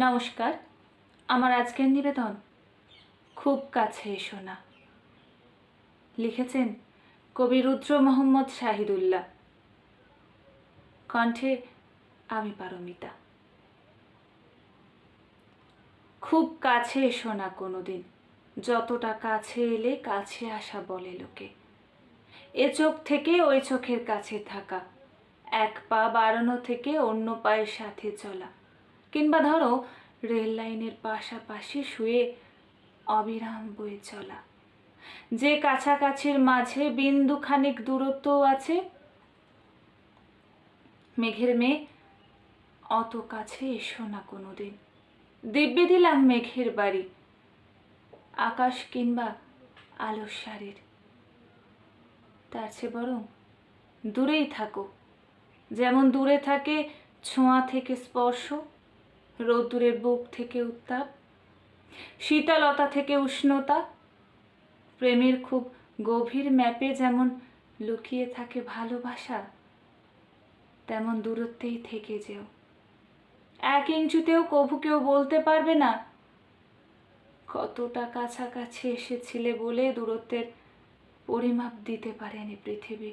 নমস্কার। আমার আজকের নিবেদন খুব কাছে এসো না। লিখেছেন কবি রুদ্র মোহাম্মদ শাহিদুল্লাহ। কণ্ঠে আমি পারমিতা। খুব কাছে এসো না কোনোদিন, যতটা কাছে এলে কাছে আসা বলে লোকে। এ চোখ থেকে ওই চোখের কাছে থাকা, এক পা বাড়ানো থেকে অন্য পায়ের সাথে চলা, কিংবা ধরো রেল লাইনের পাশাপাশি শুয়ে অবিরাম বয়ে চলা। যে কাছাকাছির মাঝে বিন্দু খানিক দূরত্ব আছে, মেঘের মেয়ে অত কাছে এসো না কোনোদিন। দিব্যি দিলাম মেঘের বাড়ি, আকাশ কিংবা আলোর সারির। তার চেয়ে বরং দূরেই থাকো, যেমন দূরে থাকে ছোঁয়া থেকে স্পর্শ, রোদ্দুরের বুক থেকে উত্তাপ, শীতলতা থেকে উষ্ণতা। প্রেমের খুব গভীর ম্যাপে যেমন লুকিয়ে থাকে ভালোবাসা, তেমন দূরত্বেই থেকে যেও। 1 ইঞ্চিতেও কভু কেউ বলতে পারবে না কতটা কাছাকাছি এসেছিলে বলে দূরত্বের পরিমাপ দিতে পারেনি পৃথিবী।